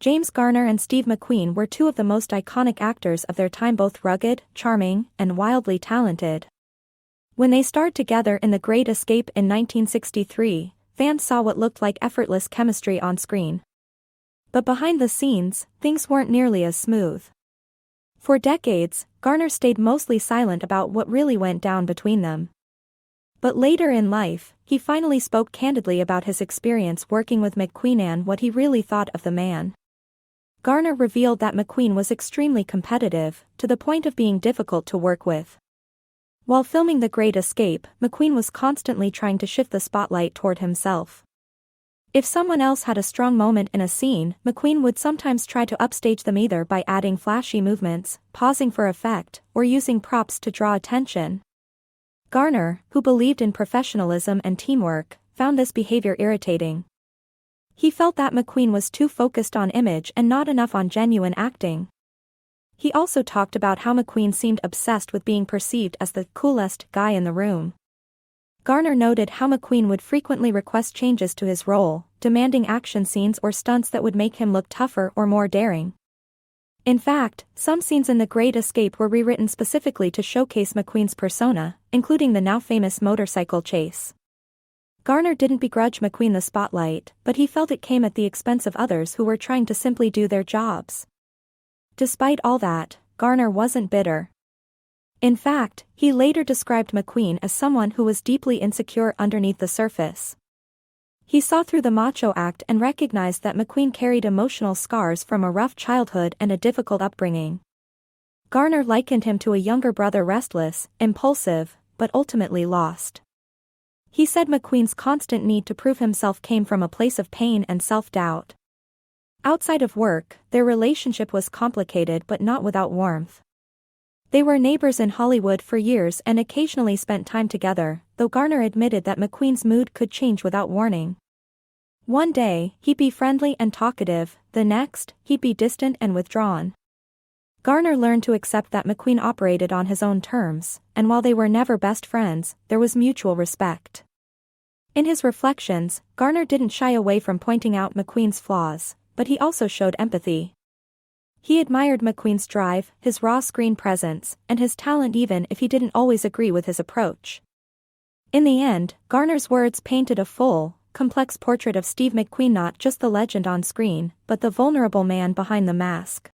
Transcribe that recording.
James Garner and Steve McQueen were two of the most iconic actors of their time, both rugged, charming, and wildly talented. When they starred together in The Great Escape in 1963, fans saw what looked like effortless chemistry on screen. But behind the scenes, things weren't nearly as smooth. For decades, Garner stayed mostly silent about what really went down between them. But later in life, he finally spoke candidly about his experience working with McQueen and what he really thought of the man. Garner revealed that McQueen was extremely competitive, to the point of being difficult to work with. While filming The Great Escape, McQueen was constantly trying to shift the spotlight toward himself. If someone else had a strong moment in a scene, McQueen would sometimes try to upstage them, either by adding flashy movements, pausing for effect, or using props to draw attention. Garner, who believed in professionalism and teamwork, found this behavior irritating. He felt that McQueen was too focused on image and not enough on genuine acting. He also talked about how McQueen seemed obsessed with being perceived as the coolest guy in the room. Garner noted how McQueen would frequently request changes to his role, demanding action scenes or stunts that would make him look tougher or more daring. In fact, some scenes in The Great Escape were rewritten specifically to showcase McQueen's persona, including the now famous motorcycle chase. Garner didn't begrudge McQueen the spotlight, but he felt it came at the expense of others who were trying to simply do their jobs. Despite all that, Garner wasn't bitter. In fact, he later described McQueen as someone who was deeply insecure underneath the surface. He saw through the macho act and recognized that McQueen carried emotional scars from a rough childhood and a difficult upbringing. Garner likened him to a younger brother, restless, impulsive, but ultimately lost. He said McQueen's constant need to prove himself came from a place of pain and self-doubt. Outside of work, their relationship was complicated but not without warmth. They were neighbors in Hollywood for years and occasionally spent time together, though Garner admitted that McQueen's mood could change without warning. One day, he'd be friendly and talkative, the next, he'd be distant and withdrawn. Garner learned to accept that McQueen operated on his own terms, and while they were never best friends, there was mutual respect. In his reflections, Garner didn't shy away from pointing out McQueen's flaws, but he also showed empathy. He admired McQueen's drive, his raw screen presence, and his talent even if he didn't always agree with his approach. In the end, Garner's words painted a full, complex portrait of Steve McQueen, not just the legend on screen, but the vulnerable man behind the mask.